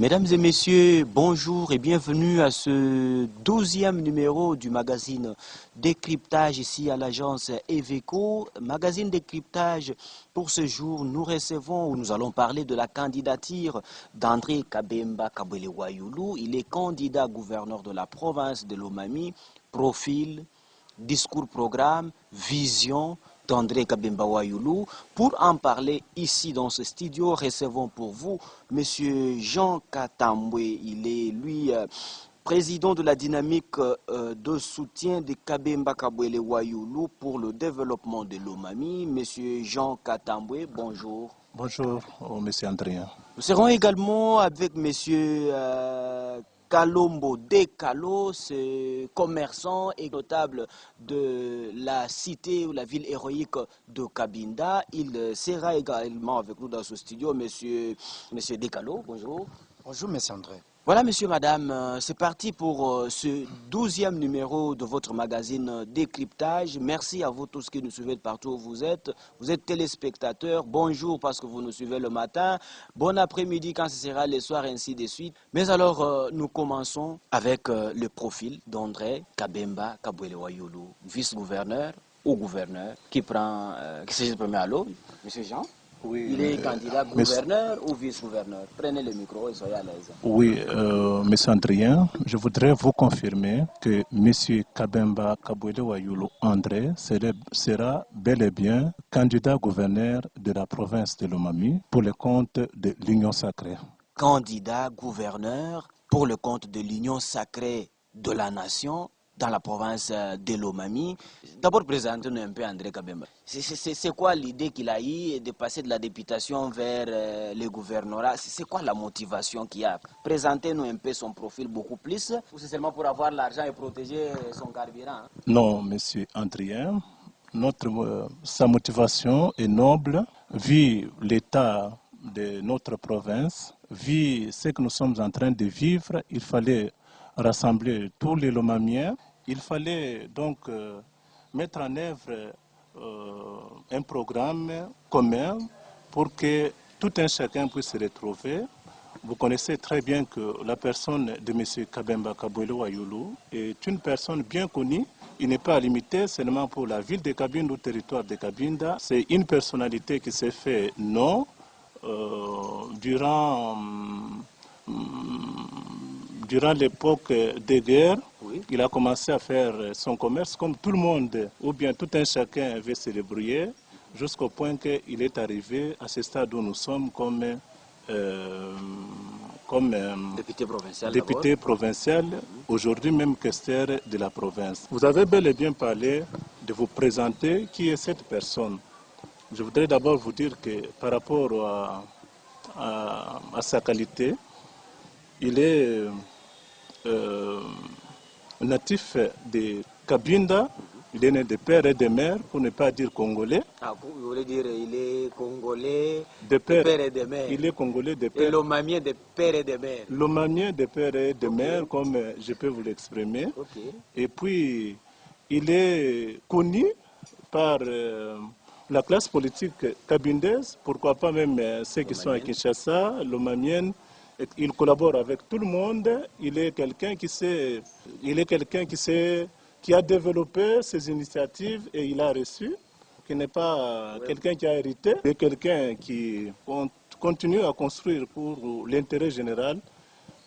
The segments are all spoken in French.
Mesdames et messieurs, bonjour et bienvenue à ce 12e numéro du magazine Décryptage ici à l'agence Eveco. Magazine Décryptage, pour ce jour, nous recevons ou nous allons parler de la candidature d'André Kabemba Kabwele Wayoulou. Il est candidat gouverneur de la province de Lomami. Profil, discours programme, vision d'André Kabemba Wayoulou. Pour en parler ici dans ce studio, recevons pour vous M. Jean Katambwe. Il est lui président de la dynamique de soutien de Kabemba Kabwele Wayoulou pour le développement de l'Omami. M. Jean Katambwe, bonjour. Bonjour, monsieur André. Nous serons également avec M. Kalombo Dekalo, ce commerçant et notable de la cité ou la ville héroïque de Cabinda. Il sera également avec nous dans ce studio, monsieur Dekalo. Bonjour. Bonjour, monsieur André. Voilà, monsieur, madame, c'est parti pour ce 12e numéro de votre magazine Décryptage. Merci à vous tous qui nous suivez de partout où vous êtes. Vous êtes téléspectateurs. Bonjour parce que vous nous suivez le matin. Bon après-midi quand ce sera le soir, ainsi de suite. Mais alors, nous commençons avec le profil d'André Kabemba Kabwele Wayoulou, vice-gouverneur ou gouverneur, qui se premier à l'eau, monsieur Jean. Oui, il est candidat gouverneur ou vice-gouverneur. Prenez le micro et soyez à l'aise. Oui, monsieur Andrien, je voudrais vous confirmer que monsieur Kabemba Kabwele Wayoulou André sera bel et bien candidat gouverneur de la province de Lomami pour le compte de l'Union sacrée. Candidat gouverneur pour le compte de l'Union sacrée de la nation dans la province de Lomami. D'abord, présentez-nous un peu André Kabemba. C'est quoi l'idée qu'il a eue de passer de la députation vers le gouvernorat? C'est quoi la motivation qu'il a? Présentez-nous un peu son profil beaucoup plus. Ou c'est seulement pour avoir l'argent et protéger son carburant? Non, monsieur Andrien. Sa motivation est noble, vu l'état de notre province, vu ce que nous sommes en train de vivre. Il fallait rassembler tous les Lomamiens. Il fallait donc mettre en œuvre un programme commun pour que tout un chacun puisse se retrouver. Vous connaissez très bien que la personne de M. Kabemba Kabwele Wayoulou est une personne bien connue. Il n'est pas limité seulement pour la ville de Cabinda ou le territoire de Cabinda. C'est une personnalité qui s'est fait nom durant l'époque des guerres. Oui. Il a commencé à faire son commerce comme tout le monde, ou bien tout un chacun veut se débrouiller, jusqu'au point qu'il est arrivé à ce stade où nous sommes comme député provincial, aujourd'hui même questeur de la province. Vous avez bel et bien parlé de vous présenter qui est cette personne. Je voudrais d'abord vous dire que par rapport à sa qualité, il est natif de Cabinda. Il est né de père et de mère, pour ne pas dire congolais. Ah, vous voulez dire il est congolais de père et de mère. Il est congolais de père. Et l'omamien de père et de mère. L'omamien de père et de mère, comme je peux vous l'exprimer. Et puis, il est connu par la classe politique cabindaise, pourquoi pas même ceux qui sont à Kinshasa, l'omamienne. Il collabore avec tout le monde. Il est quelqu'un qui a développé ses initiatives et il a reçu, qui n'est pas quelqu'un qui a hérité, mais quelqu'un qui continue à construire pour l'intérêt général,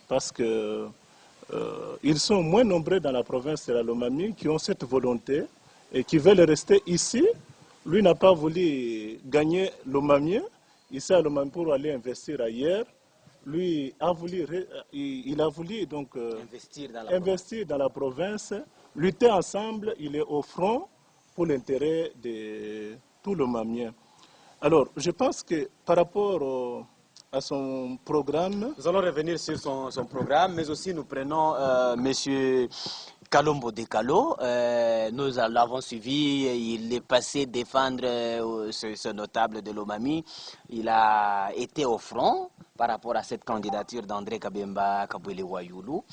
parce que ils sont moins nombreux dans la province de la Lomami qui ont cette volonté et qui veulent rester ici. Lui n'a pas voulu gagner Lomami, ici à Lomami pour aller investir ailleurs. Lui il a voulu donc investir dans la province, lutter ensemble. Il est au front pour l'intérêt de tout le Mamien. Alors, je pense que par rapport à son programme... Nous allons revenir sur son programme, mais aussi nous prenons monsieur Kalombo Dekalo. Nous l'avons suivi, il est passé défendre ce notable de l'Omami. Il a été au front par rapport à cette candidature d'André Kabemba Kabwele Wayoulou.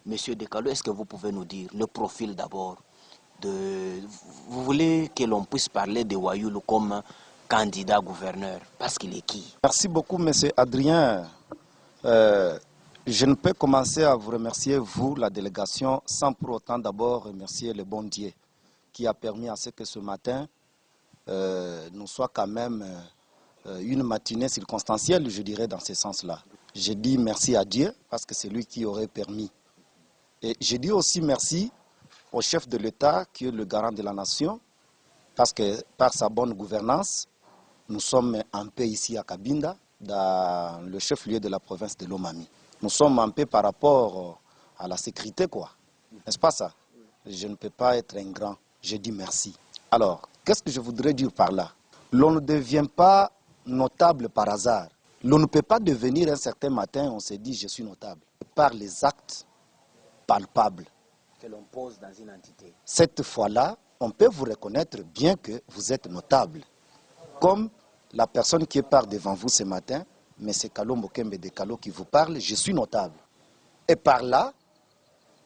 Monsieur Dekalo, est-ce que vous pouvez nous dire le profil d'abord? Vous voulez que l'on puisse parler de Wayoulou comme candidat gouverneur, parce qu'il est qui? Merci beaucoup, monsieur Adrien. Je ne peux commencer à vous remercier, vous, la délégation, sans pour autant d'abord remercier le bon Dieu qui a permis à ce que ce matin, nous soit quand même une matinée circonstancielle, je dirais, dans ce sens-là. Je dis merci à Dieu parce que c'est lui qui aurait permis. Et je dis aussi merci au chef de l'État qui est le garant de la nation parce que par sa bonne gouvernance, nous sommes en paix ici à Cabinda, dans le chef-lieu de la province de Lomami. Nous sommes en paix par rapport à la sécurité, quoi. N'est-ce pas ça? Je ne peux pas être ingrat. Je dis merci. Alors, qu'est-ce que je voudrais dire par là? L'on ne devient pas notable par hasard. L'on ne peut pas devenir un certain matin, on se dit je suis notable. Par les actes palpables que l'on pose dans une entité. Cette fois-là, on peut vous reconnaître bien que vous êtes notable. Comme la personne qui est par devant vous ce matin, M. Kalo Mokembe de Kalo qui vous parle, je suis notable. Et par là,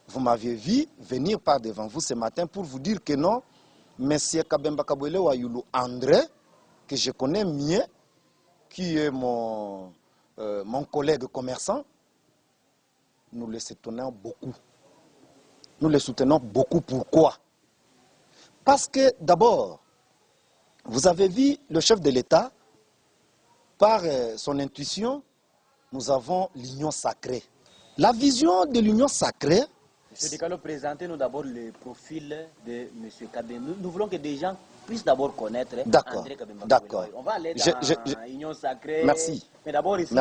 vous m'aviez vu venir par devant vous ce matin pour vous dire que non, M. Kabemba Kabwele Wayulu André, que je connais mieux, qui est mon collègue commerçant, nous le soutenons beaucoup. Nous le soutenons beaucoup. Pourquoi? Parce que d'abord, vous avez vu le chef de l'État, par son intuition, nous avons l'union sacrée. La vision de l'union sacrée... M. Dekalo, présentez-nous d'abord le profil de M. Kabemba. Nous voulons que des gens puissent d'abord connaître André Kabemba. D'accord. On va aller dans l'union sacrée. Merci. Mais d'abord ici,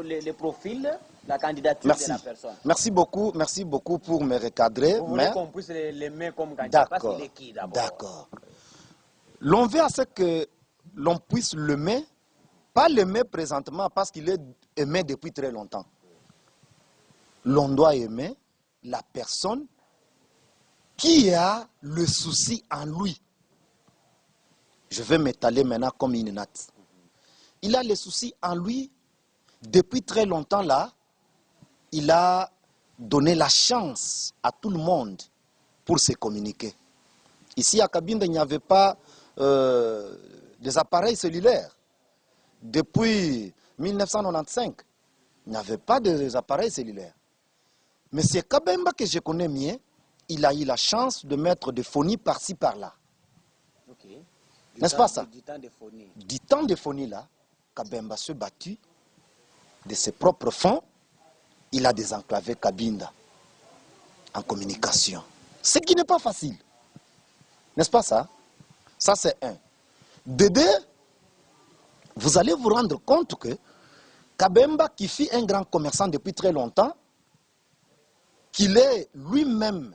les profils, la candidature de la personne. Merci beaucoup pour me recadrer. Vous voulez qu'on puisse l'aimer comme candidat, parce qu'il est qui d'abord? D'accord. L'on veut à ce que l'on puisse l'aimer, pas l'aimer présentement parce qu'il est aimé depuis très longtemps. L'on doit aimer la personne qui a le souci en lui. Je vais m'étaler maintenant comme une natte. Il a le souci en lui depuis très longtemps là. Il a donné la chance à tout le monde pour se communiquer. Ici à Cabinda, il n'y avait pas des appareils cellulaires. Depuis 1995, il n'y avait pas des appareils cellulaires. Mais c'est Kabemba que je connais mieux, il a eu la chance de mettre des phonies par-ci, par-là. Okay. N'est-ce pas ça? Du temps de phonie. Du temps de phonie là, Kabemba se battu de ses propres fonds, il a désenclavé Cabinda en communication. Ce qui n'est pas facile. N'est-ce pas ça? Ça c'est un. De deux, vous allez vous rendre compte que Kabemba, qui fut un grand commerçant depuis très longtemps, qu'il est lui-même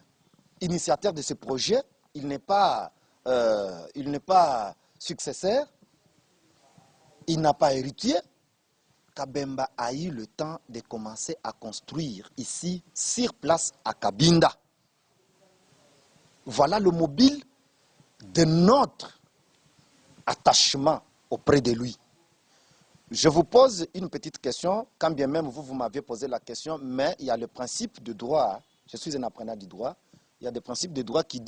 initiateur de ce projet, il n'est pas successeur, il n'a pas héritier. Kabemba a eu le temps de commencer à construire ici, sur place à Cabinda. Voilà le mobile de notre attachement auprès de lui. Je vous pose une petite question, quand bien même vous m'aviez posé la question, mais il y a le principe de droit, je suis un apprenant du droit, il y a des principes de droit qui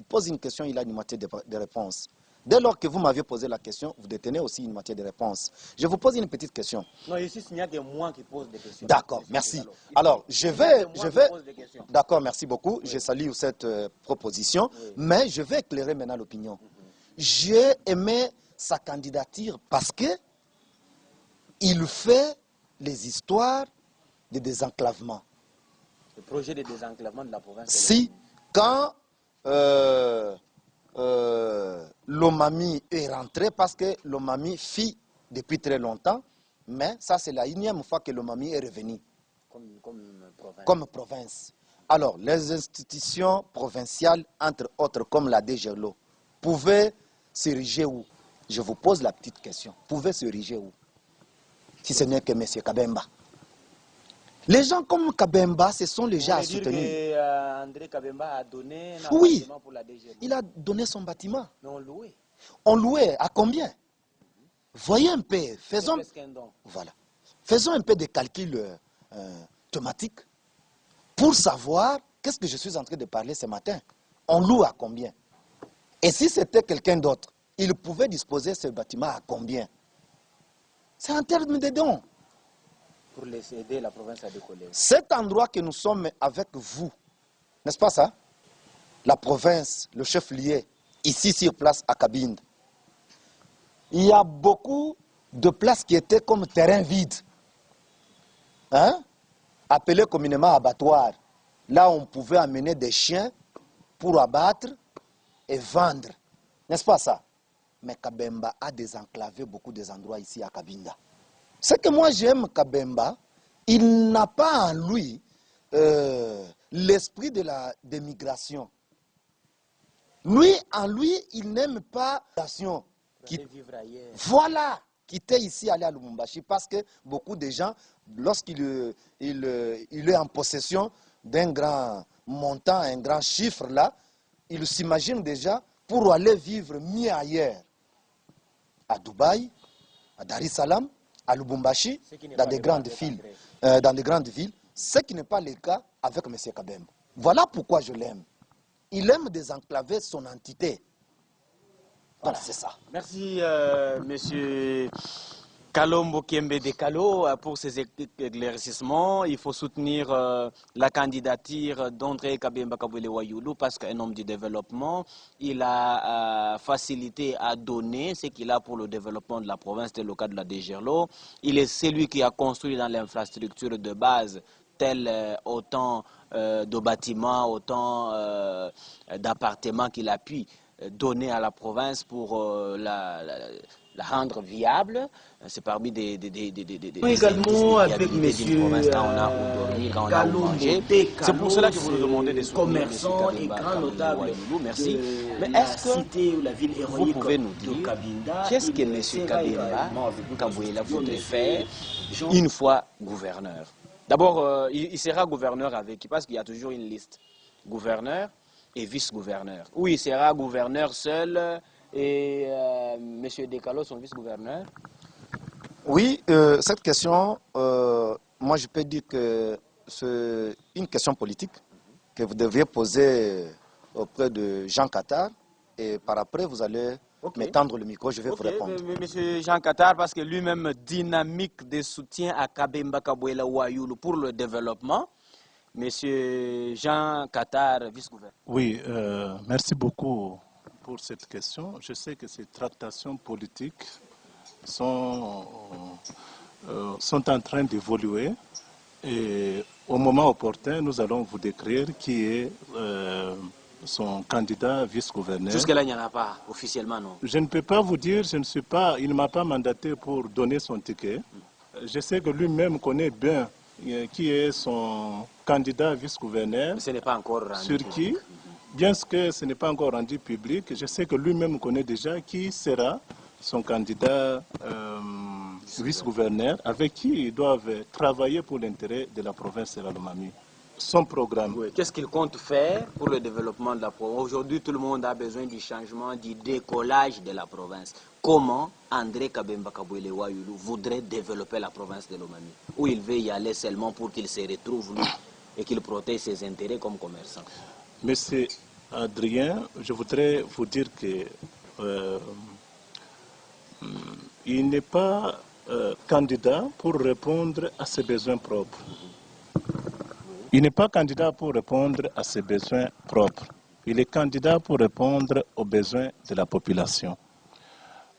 pose une question, il a une moitié de réponse. Dès lors que vous m'aviez posé la question, vous détenez aussi une moitié de réponse. Je vous pose une petite question. Non, ici, il n'y a que moi qui pose des questions. D'accord, merci. Alors, je vais... D'accord, merci beaucoup. Oui. Je salue cette proposition, oui. Mais je vais éclairer maintenant l'opinion. J'ai aimé sa candidature parce que il fait les histoires de désenclavement. Le projet de désenclavement de la province. Si, quand Lomami est rentré, parce que Lomami fit depuis très longtemps, mais ça c'est la énième fois que Lomami est revenu. Comme province. Alors, les institutions provinciales, entre autres comme la DGLO, pouvaient s'ériger où? Je vous pose la petite question. Pouvaient s'ériger où? Si ce n'est que M. Kabemba. Les gens comme Kabemba, ce sont les gens à soutenir. André Kabemba a donné un bâtiment pour la DGLO. Il a donné son bâtiment. Mais on louait. On louait à combien? Voyez un peu, faisons un peu de calcul thématique pour savoir qu'est-ce que je suis en train de parler ce matin. On loue à combien? Et si c'était quelqu'un d'autre, il pouvait disposer ce bâtiment à combien? C'est en termes de dons. Pour laisser aider la province à décoller. Cet endroit que nous sommes avec vous, n'est-ce pas ça? La province, le chef-lieu, ici sur place à Cabinda. Il y a beaucoup de places qui étaient comme terrain vide. Hein? Appelé communément abattoir. Là, on pouvait amener des chiens pour abattre et vendre. N'est-ce pas ça? Mais Kabemba a désenclavé beaucoup des endroits ici à Cabinda. Ce que moi j'aime Kabemba, il n'a pas en lui l'esprit de la migration. Lui, en lui, il n'aime pas la migration. Vivre ailleurs. Voilà, quitter ici, aller à Lubumbashi, parce que beaucoup de gens, lorsqu'il est en possession d'un grand montant, un grand chiffre là, il s'imagine déjà pour aller vivre mieux ailleurs. À Dubaï, à Dar es Salaam, à Lubumbashi, dans des grandes villes, ce qui n'est pas le cas avec M. Kabemba. Voilà pourquoi je l'aime. Il aime désenclaver son entité. Voilà, c'est ça. Merci, monsieur Kalombo Kembe Dekalo, pour ces éclaircissements. Il faut soutenir la candidature d'André Kabemba Kabuele Wayulu parce qu'un homme du développement, il a facilité à donner ce qu'il a pour le développement de la province, c'est le cas de la Dégerlo. Il est celui qui a construit dans l'infrastructure de base tel autant de bâtiments, autant d'appartements qu'il a pu donner à la province pour la rendre viable. C'est parmi des également avec monsieur quand on a où dormir, quand on a où manger. C'est pour cela que vous nous demandez des commerçants et grands notables. Merci. Mais est-ce que la ville vous pouvez nous dire qu'est-ce que M. Kabemba Kabuela voudrait faire une fois gouverneur? D'abord, il sera gouverneur avec qui? Parce qu'il y a toujours une liste. Gouverneur et vice-gouverneur. Ou il sera gouverneur seul et M. Dekalo, son vice-gouverneur? Oui, cette question, moi je peux dire que c'est une question politique que vous devriez poser auprès de Jean Qatar et par après vous allez m'étendre le micro, je vais vous répondre. Monsieur Jean Qatar, parce que lui-même dynamique de soutien à Kabemba Kabuela Wayulu pour le développement. Monsieur Jean Qatar, vice-gouverneur. Oui, merci beaucoup pour cette question. Je sais que ces tractations politiques sont en train d'évoluer et au moment opportun, nous allons vous décrire qui est son candidat vice-gouverneur. Jusque-là, il n'y en a pas, officiellement, non? Je ne peux pas vous dire, il ne m'a pas mandaté pour donner son ticket. Je sais que lui-même connaît bien qui est son candidat vice-gouverneur. Ce n'est pas encore rendu sur qui, bien que ce n'est pas encore rendu public, je sais que lui-même connaît déjà qui sera son candidat vice-gouverneur, avec qui ils doivent travailler pour l'intérêt de la province de la Lomami. Son programme. Oui. Qu'est-ce qu'il compte faire pour le développement de la province? Aujourd'hui, tout le monde a besoin du changement, du décollage de la province. Comment André Kabemba Kabuele Wayulu voudrait développer la province de Lomami? Où il veut y aller seulement pour qu'il se retrouve, lui, et qu'il protège ses intérêts comme commerçant? Monsieur Adrien, je voudrais vous dire que il n'est pas candidat pour répondre à ses besoins propres. Il n'est pas candidat pour répondre à ses besoins propres. Il est candidat pour répondre aux besoins de la population.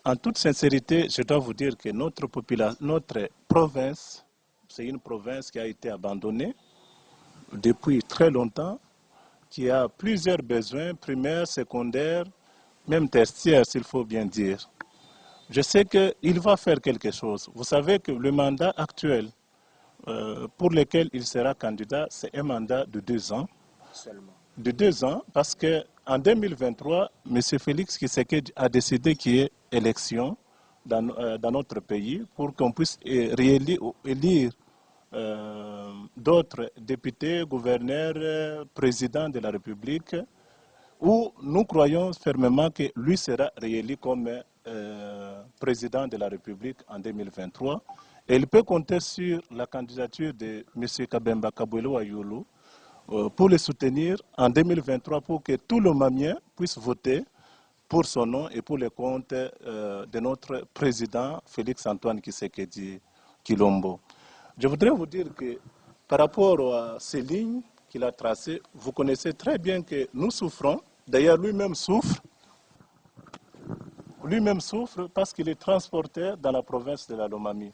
En toute sincérité, je dois vous dire que notre province, c'est une province qui a été abandonnée depuis très longtemps, qui a plusieurs besoins primaires, secondaires, même tertiaires, s'il faut bien dire. Je sais qu'il va faire quelque chose. Vous savez que le mandat actuel pour lequel il sera candidat, c'est un mandat de 2 ans. Seulement. De 2 ans, parce qu'en 2023, M. Félix Tshisekedi a décidé qu'il y ait élection dans notre pays pour qu'on puisse élire d'autres députés, gouverneurs, présidents de la République, où nous croyons fermement que lui sera réélu comme président de la République en 2023. Et il peut compter sur la candidature de M. Kabemba Kabuele Wayulu pour le soutenir en 2023 pour que tout le Mamien puisse voter pour son nom et pour le compte de notre président Félix Antoine Tshisekedi Tshilombo. Je voudrais vous dire que par rapport à ces lignes qu'il a tracées, vous connaissez très bien que nous souffrons. D'ailleurs, lui-même souffre. Lui-même souffre parce qu'il est transporté dans la province de la Lomami.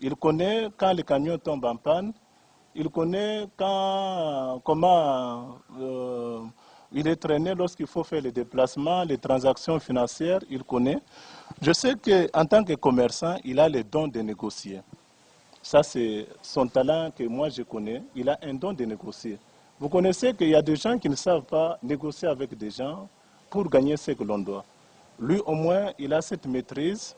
Il connaît quand les camions tombent en panne. Il connaît comment il est traîné lorsqu'il faut faire les déplacements, les transactions financières. Il connaît. Je sais qu'en tant que commerçant, il a le don de négocier. Ça, c'est son talent que moi je connais. Il a un don de négocier. Vous connaissez qu'il y a des gens qui ne savent pas négocier avec des gens pour gagner ce que l'on doit. Lui, au moins, il a cette maîtrise.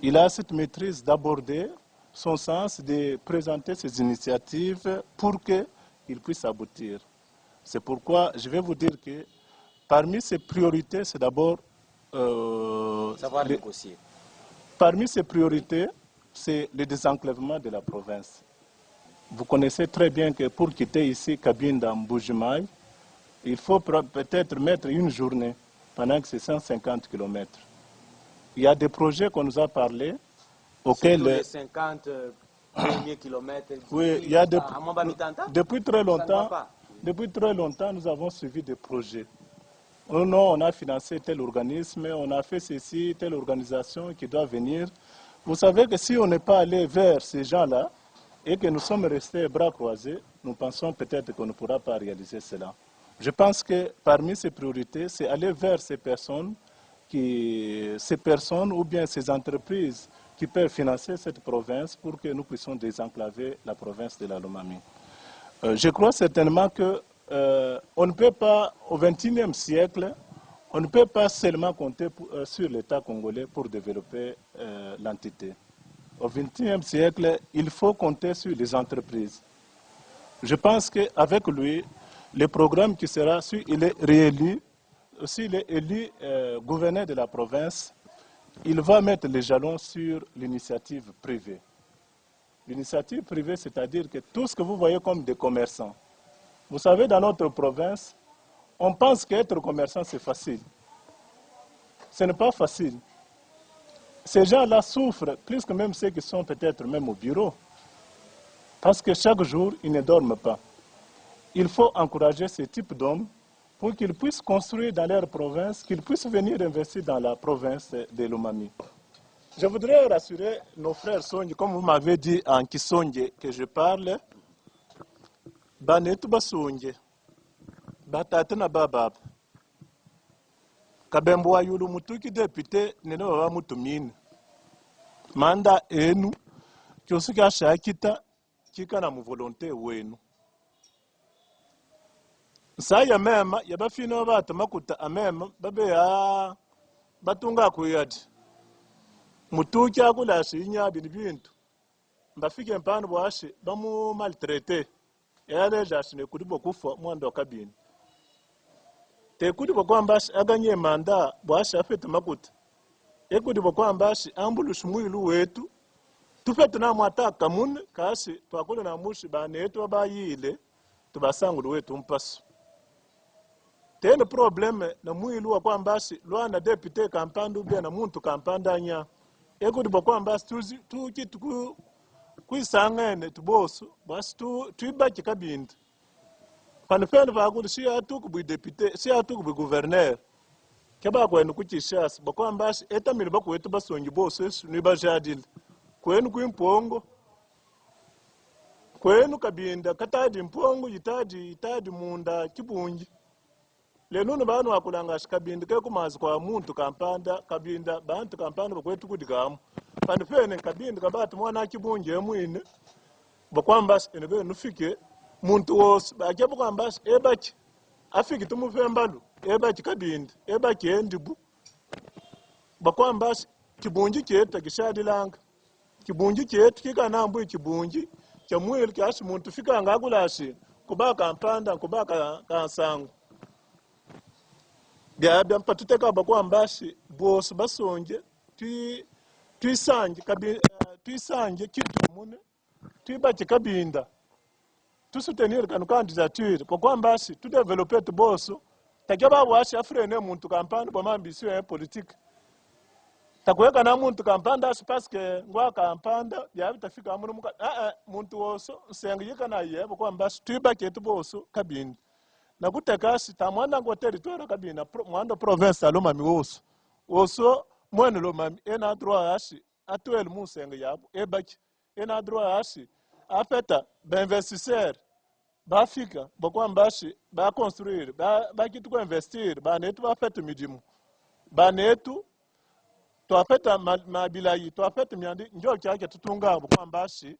Il a cette maîtrise d'aborder son sens, de présenter ses initiatives pour qu'il puisse aboutir. C'est pourquoi je vais vous dire que parmi ses priorités, c'est d'abord... savoir négocier. Parmi ses priorités, c'est le désenclavement de la province. Vous connaissez très bien que pour quitter ici Cabinda Mbujimaï, il faut peut-être mettre une journée pendant que c'est 150 km. Il y a des projets qu'on nous a parlé auxquels... les 50 premiers kilomètres. Oui, il y a depuis très longtemps, nous avons suivi des projets. Non, on a financé tel organisme, on a fait ceci, telle organisation qui doit venir. Vous savez que si on n'est pas allé vers ces gens-là et que nous sommes restés bras croisés, nous pensons peut-être qu'on ne pourra pas réaliser cela. Je pense que parmi ces priorités, c'est aller vers ces personnes ou bien ces entreprises qui peuvent financer cette province pour que nous puissions désenclaver la province de la Lomami. Je crois certainement que on ne peut pas, au XXIe siècle, on ne peut pas seulement compter sur l'État congolais pour développer l'entité. Au XXIe siècle, il faut compter sur les entreprises. Je pense qu'avec lui, le programme qui sera, si il est réélu, s'il est élu gouverneur de la province, il va mettre les jalons sur l'initiative privée. L'initiative privée, c'est-à-dire que tout ce que vous voyez comme des commerçants, vous savez, dans notre province, on pense qu'être commerçant, c'est facile. Ce n'est pas facile. Ces gens-là souffrent, plus que même ceux qui sont peut-être même au bureau, parce que chaque jour, ils ne dorment pas. Il faut encourager ce type d'hommes pour qu'ils puissent construire dans leur province, qu'ils puissent venir investir dans la province de Lomami. Je voudrais rassurer nos frères Songe, comme vous m'avez dit en Kisonge que je parle, banetu basonge, batata na babab. Kabembo wa yulu mutuki député nene baba mutumine. Manda enu, kyosuka shakita, kika na mu volonté wenu. Saya mema yabafino bata makuta amema babe ya batunga kuyadi mutuki akula shinya bintu mbafike mpano bwashi bamu maltraité yale jashine kudi bokufa mwando kabini te kudi bokwambashi aganye manda bwashi afete makuta ekudi bokwambashi ambulushi mwilu wetu tufete na mwata kamune kashi twakule na mushi banetu abayile tubasangulu wetu mpaso. Tene probleme na mwilu wa kwambashi lwana depute kampanda ubia na muntu kampanda nya. Ekudi bo kwambashi tuki kuisangene tubosu basi tuibaki kabinda. Panifene vakuli si atuku bui depute, si atuku bui gouverneur. Keba kwenu kuchishasi bo kwambashi etamile bakwetu basongi bosu esu ni bajadile. Kwenu kuimpongo. Kwenu kabinda katadi mpongo yitadi munda kibunji. Lenunu banu wakulangashi kabinda kekumazi kwa muntu kampanda kabinda bantu kampanda bakwetu kudigamu. Panifene kabinda kabatu mwana kibunje mwine. Bakwambashi enebe nufike muntu wose bakye bakwambashi ebaki afiki tumufembalu ebaki kabinda ebaki endibu. Bakwambashi kibunji kyetu kishadilanga. Kibunji kyetu kikanambu kibunji kya mwili kyashi muntu fika ngakulashi kubaka kampanda kubaka kansangu. Byabya mpatuteka bakwambashi bose basonje tuisanje kitu mune tuibaki kabinda tusutenir kanu candidature bakwambashi tu developer tu boso takya babwashi afrene muntu kampani kwa mambisio ya politique takuweka na muntu kampanda parce ngwa kampanda byabi tafika amuru muka muntu woso nsengiyika na yebo kwamba tuiba ketu boso kabindi na kutekasi tamwanda ngo territoire kabina mwando province alomami woso mwene lomami ena droit ashi atuel musenge yabo ebaki ena droit ashi apeta d'investisseur bafika bakwamba ashi ba construire ba kitu ko investir ba netu ba fete midimu ba netu twapeta mabilayi twapeta myandi njo kyake tutunga kwamba ashi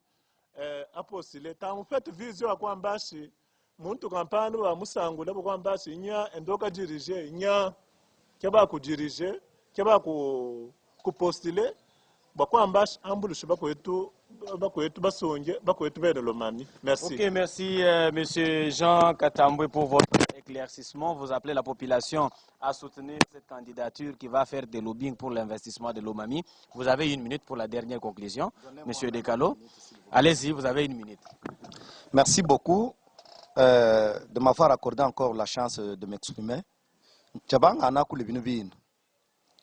aposile tamu fete vision kwamba ashi muntu kampani wa musangula kwamba ashi nya endoka dirige nya keba ku dirige keba ku postile bakwamba ashi ambulushi bakwetu basonge bakwetu bene lomami. Merci. OK, merci monsieur Jean Katambwe pour votre éclaircissement. Vous appelez la population à soutenir cette candidature qui va faire des lobbying pour l'investissement de l'Omami. Vous avez 1 minute pour la dernière conclusion. Monsieur Dekalo, allez-y, vous avez 1 minute. Merci beaucoup de m'avoir accordé encore la chance de m'exprimer. Tchabanga na kulibinubin.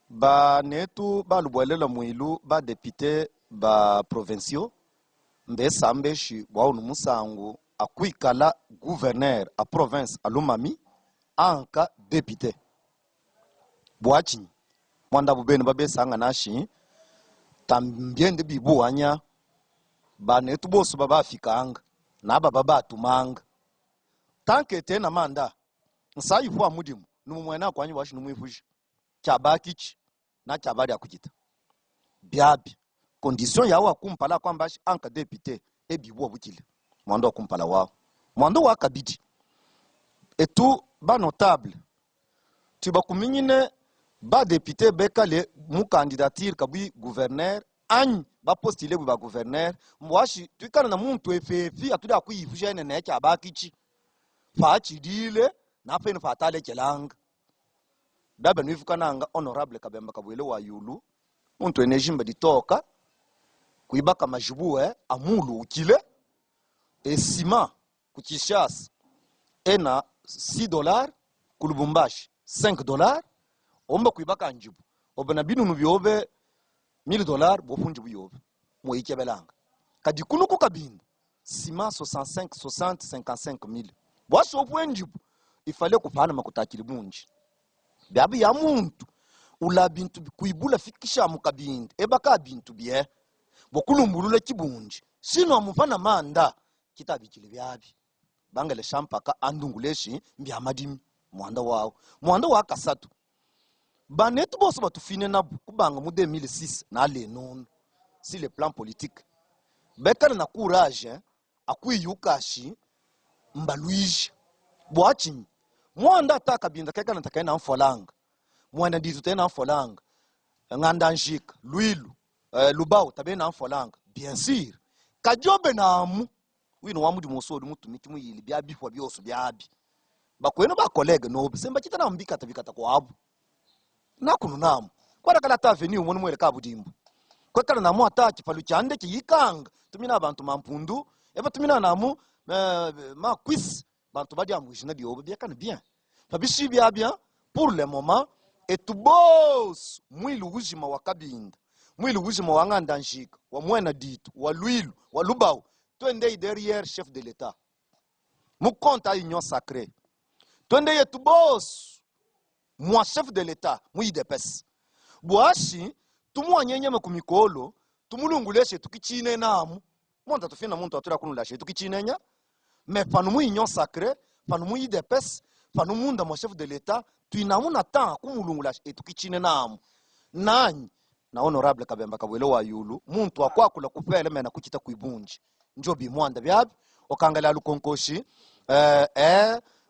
Ba netu ba lubwelela mwilu ba député ba provinciaux mbesa mbeshi wa musangu akwikala gouverneur a province alumami anka député bwachi mwanda bubeni babesanga nashi tambiende bibuanya banetu boso baba afikanga na baba atumanga tanke tena manda nsayi kwa mudimu numwena kwanyi washi numwifushi chabakichi na chabari akukita biabi condition yawa kumpala kwamba anka député ebibo bukile mwando kumpala wao mwando wakabidi etu ba notable tuba kuminyine ba député bekale mu candidature kabui gouverneur any ba postile ba gouverneur mwashi twikana na muntu efefi atuda kuyifusha ene na cha bakichi fa chidile na pene fatale kelanga baba nifukananga honorable kabemba kabwele wa yulu muntu enejimba ditoka kuibaka majibu amulu ukile esima kuchishas ena $6 kulubumbashi $5 omba kuibaka njibu obana binu nubyobe $1000 bofunji buyobe moyike belanga kadikunu ku kabinda sima 55 bwaso obwenjibu ifale kupana makutakili bunji byabi ya muntu ula bintu kuibula fikisha mukabinda ebaka bintu bye bokulumbulula kibunji sino amufana manda kitabikile byabi bangele shampaka andunguleshi mbyamadimi mwanda wa kasatu banetu boso batufine na kubanga mu 2006 na lenon si le plan politique bekana na courage akwiyukashi mbaluiji bwachi mwanda takabinda kekana takaina mfolanga mwanda ndizo tena mfolanga nganda njika luilu lubao tabe na mfolanga bien sûr kajobe namu wino wamudi musodi mutumiki muyili byabi kwa byoso byabi bakwena ba collègue no bisemba kitana mbika tabikata kwa abu nakunu namu kwara kala ta avenue umwe mwele kabudimbu kwekala namu ataki palu cyande kiyikanga tumina abantu mampundu eba tumina namu ma quiz bantu badia mwijina diobe byakana bien fabishi byabya pour le moment etubos mwilu wujima wakabinda mwilu wujima wanganda njika wa mwena ditu wa luilu wa lubao twende derrière chef de l'état mu compte à union sacrée twende etubos moi chef de l'état mu idepes bwashi tumwanyenye makumikolo tumulunguleshe tukichine namu monta tufina muntu atura kunulashe tukichinenya mais panu mu union sacrée panu mu idepes panu munda mo chef de l'état tuinamuna temps kumulungula etukichine namu nani na honorable kabemba kabwele wa yulu muntu akwakula kupele mena kuchita kuibunji njobi mwanda byabi okangala lukonkoshi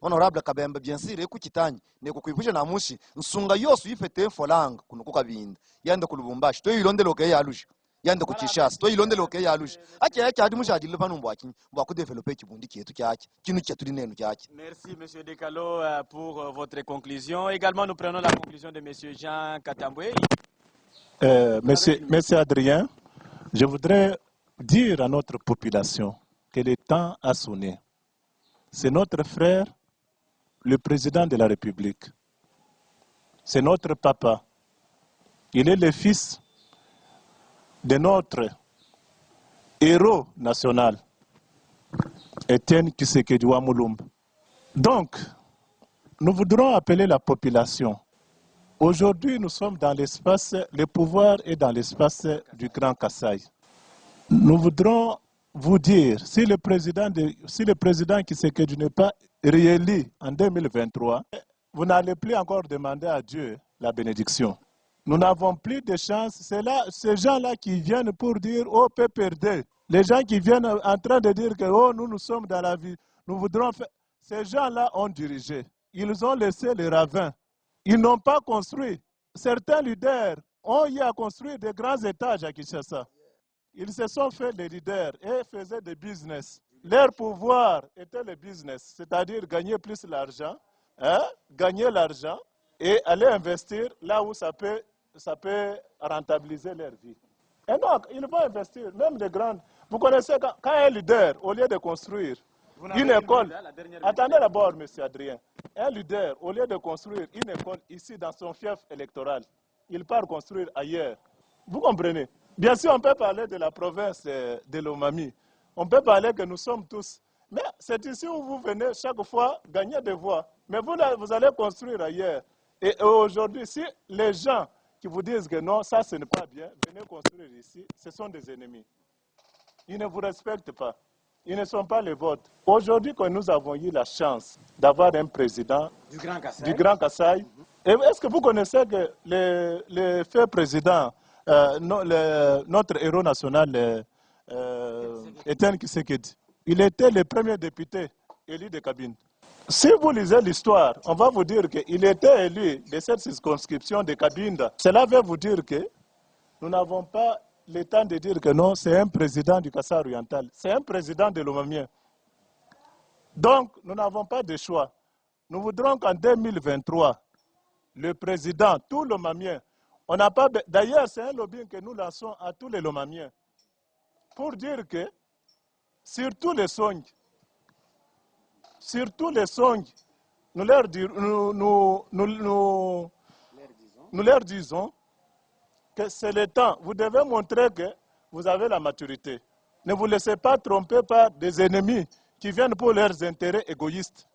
honorable kabemba bien sûr ekuchitanyi neko kuibusha na mushi nsunga yosu ifete folanga kunuko kabinda yande kulubumbashi to ilondeloke yalusha yande kuchishasa to ilondeloke yalusha acha adi mushadi levanu mbwaki mbwaku developer kibundi kietu kyaki kinu kyetu linenu kyaki. Merci monsieur Dekalo pour votre conclusion. Également nous prenons la conclusion de monsieur Jean Katambwe. Monsieur Adrien, je voudrais dire à notre population que le temps a sonné. C'est notre frère, le président de la République. C'est notre papa. Il est le fils de notre héros national, Etienne Tshisekedi Wamulumba. Donc, nous voudrons appeler la population. Aujourd'hui, nous sommes dans l'espace, le pouvoir est dans l'espace du Grand Kasaï. Nous voudrons vous dire, si le président Tshisekedi n'est pas réélu en 2023, vous n'allez plus encore demander à Dieu la bénédiction. Nous n'avons plus de chance. C'est là, ces gens-là qui viennent pour dire, oh, PPRD. Les gens qui viennent en train de dire que, oh, nous sommes dans la vie, nous voudrons faire. Ces gens-là ont dirigé. Ils ont laissé les ravins. Ils n'ont pas construit. Certains leaders ont eu à construire des grands étages à Kinshasa. Ils se sont fait des leaders et faisaient des business. Leur pouvoir était le business, c'est-à-dire gagner plus d'argent, gagner l'argent et aller investir là où ça peut rentabiliser leur vie. Et donc, ils vont investir, même des grandes. Vous connaissez quand un leader, au lieu de construire une école, attendez d'abord, M. Adrien, un leader, au lieu de construire une école ici dans son fief électoral, il part construire ailleurs. Vous comprenez? Bien sûr, on peut parler de la province de Lomami. On peut parler que nous sommes tous. Mais c'est ici où vous venez chaque fois gagner des voix. Mais vous allez construire ailleurs. Et aujourd'hui, si les gens qui vous disent que non, ça ce n'est pas bien, venez construire ici, ce sont des ennemis. Ils ne vous respectent pas. Ils ne sont pas les vôtres. Aujourd'hui, que nous avons eu la chance d'avoir un président du Grand Kasaï, est-ce que vous connaissez que le fait président, notre héros national, Etienne Tshisekedi, il était le premier député élu de Kabine. Si vous lisez l'histoire, on va vous dire qu'il était élu de cette circonscription de Kabinda. Cela veut vous dire que nous n'avons pas le temps de dire que non, c'est un président du Kasaï oriental. C'est un président de l'Omamien. Donc, nous n'avons pas de choix. Nous voudrons qu'en 2023, le président, tout l'Omamien, on n'a pas. D'ailleurs, c'est un lobbying que nous lançons à tous les Lomamiens pour dire que sur tous les songs, nous leur disons que c'est le temps. Vous devez montrer que vous avez la maturité. Ne vous laissez pas tromper par des ennemis qui viennent pour leurs intérêts égoïstes.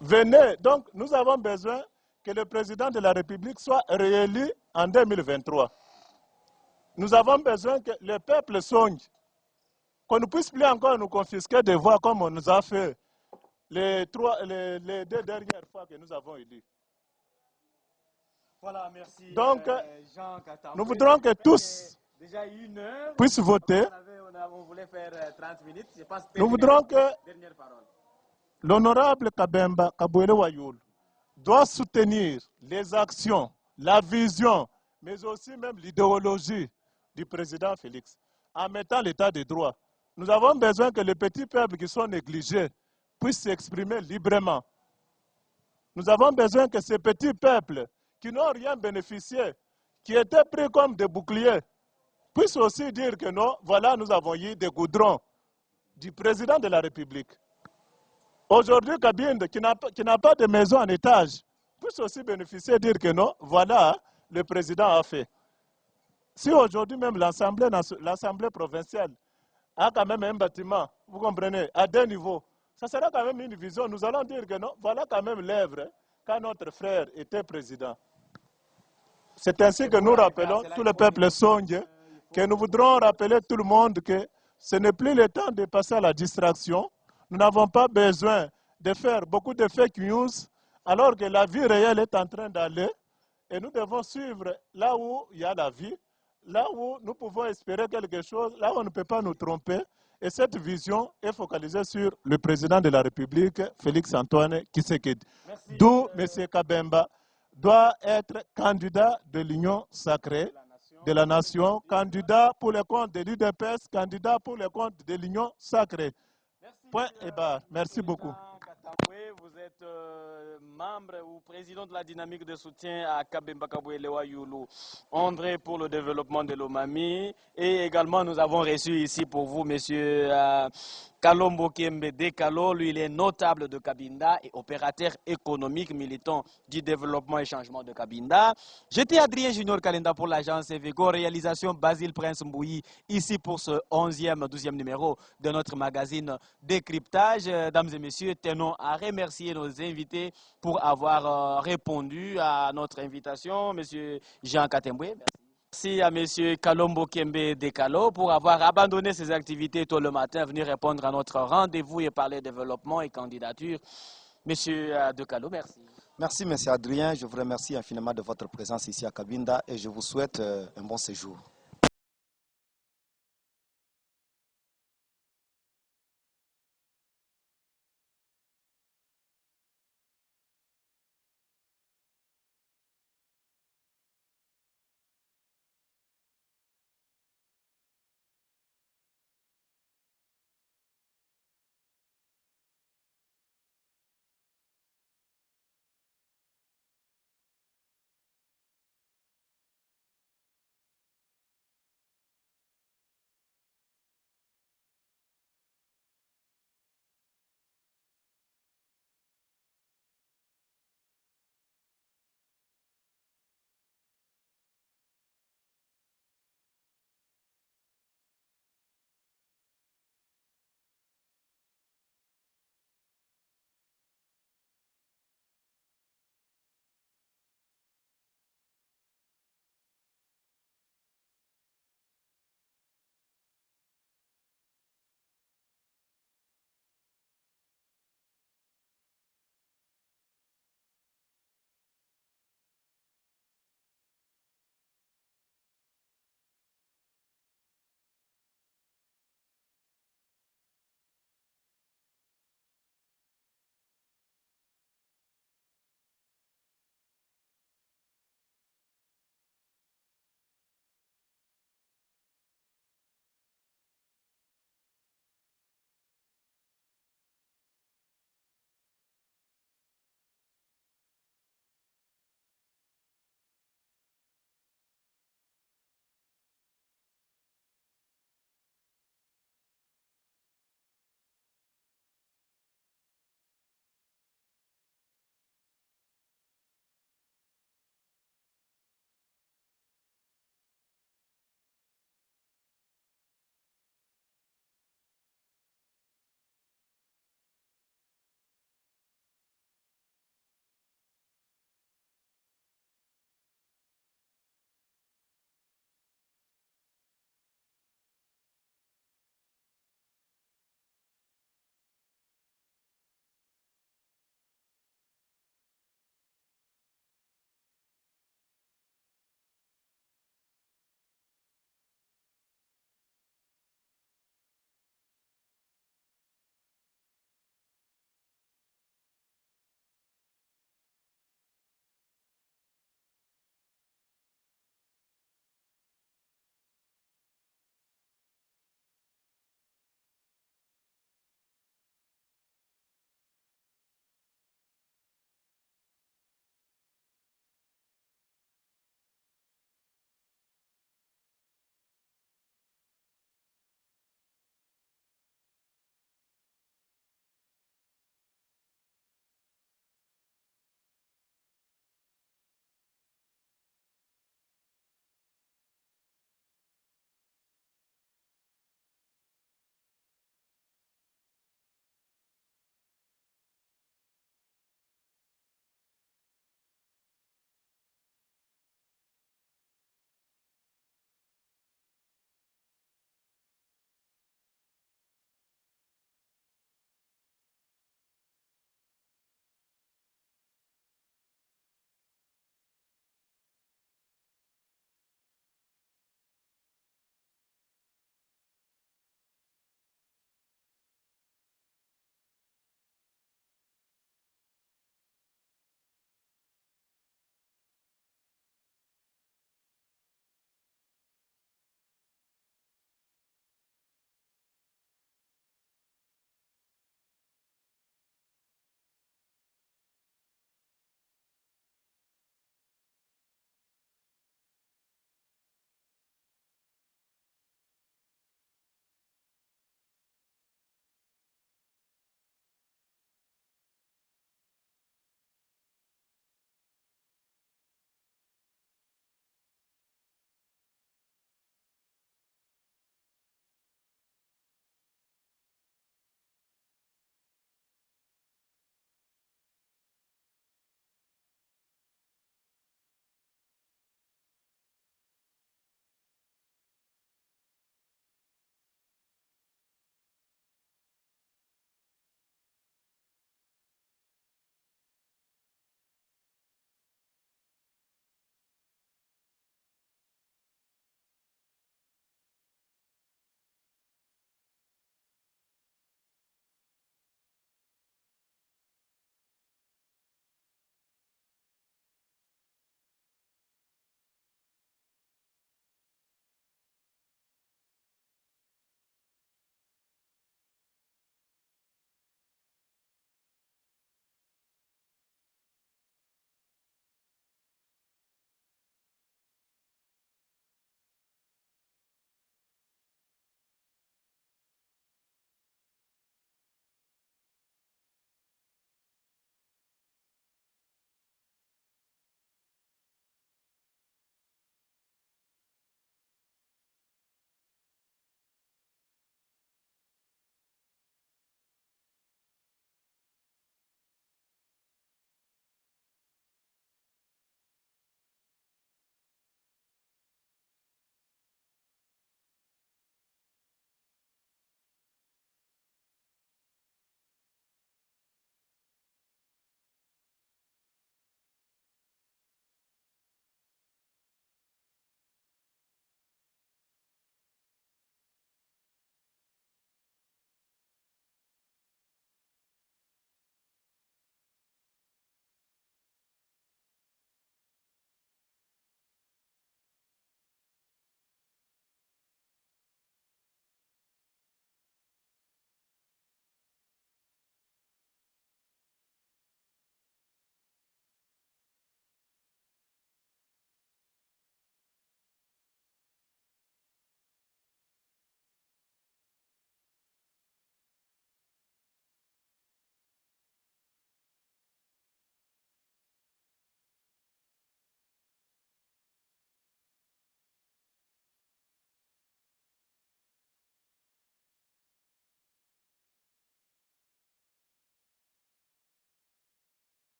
Venez, donc nous avons besoin que le président de la République soit réélu en 2023. Nous avons besoin que le peuple songe, qu'on ne puisse plus encore nous confisquer des voix comme on nous a fait les 2 dernières fois que nous avons élu. Voilà, merci. Donc, Jean Katamboué, nous voudrons que tous déjà 1 heure, puissent voter. on voulait faire 30 minutes, je pense. Nous voudrons que Dernière parole. l'honorable Kabemba Kabuele Wayoul doit soutenir les actions, la vision, mais aussi même l'idéologie du président Félix, en mettant l'état de droit. Nous avons besoin que les petits peuples qui sont négligés puissent s'exprimer librement. Nous avons besoin que ces petits peuples qui n'ont rien bénéficié, qui étaient pris comme des boucliers, puissent aussi dire que non, voilà, nous avons eu des goudrons du président de la République. Aujourd'hui, Kabinde, qui n'a pas de maison en étage, puisse aussi bénéficier et dire que non, voilà, le président a fait. Si aujourd'hui même l'Assemblée provinciale a quand même un bâtiment, vous comprenez, à 2 niveaux, ça sera quand même une vision. Nous allons dire que non, voilà quand même l'œuvre quand notre frère était président. C'est ainsi que nous rappelons, tout le peuple songe, que nous voudrons rappeler tout le monde que ce n'est plus le temps de passer à la distraction. Nous n'avons pas besoin de faire beaucoup de fake news alors que la vie réelle est en train d'aller et nous devons suivre là où il y a la vie, là où nous pouvons espérer quelque chose, là où on ne peut pas nous tromper. Et cette vision est focalisée sur le président de la République, Félix Antoine Tshisekedi. D'où M. Kabemba doit être candidat de l'Union sacrée de la nation, candidat pour le compte de l'UDPS, candidat pour le compte de l'Union sacrée. Point et barre. Merci beaucoup. Vous êtes membre ou président de la dynamique de soutien à Kabemba Kabuele Wayoulou, André pour le développement de l'Omami. Et également, nous avons reçu ici pour vous, monsieur Kalombo Kembe Dekalo, lui il est notable de Cabinda et opérateur économique militant du développement et changement de Cabinda. J'étais Adrien Junior Kalenda pour l'agence Eveco, réalisation Basile Prince Mbouyi, ici pour ce 12e numéro de notre magazine Décryptage. Mesdames et messieurs, tenons à remercier nos invités pour avoir répondu à notre invitation. Monsieur Jean Katemboué, merci. Merci à M. Kalombo Kembe Dekalo pour avoir abandonné ses activités tôt le matin, venir répondre à notre rendez-vous et parler développement et candidature. M. Dekalo, merci. Merci, M. Adrien. Je vous remercie infiniment de votre présence ici à Cabinda et je vous souhaite un bon séjour.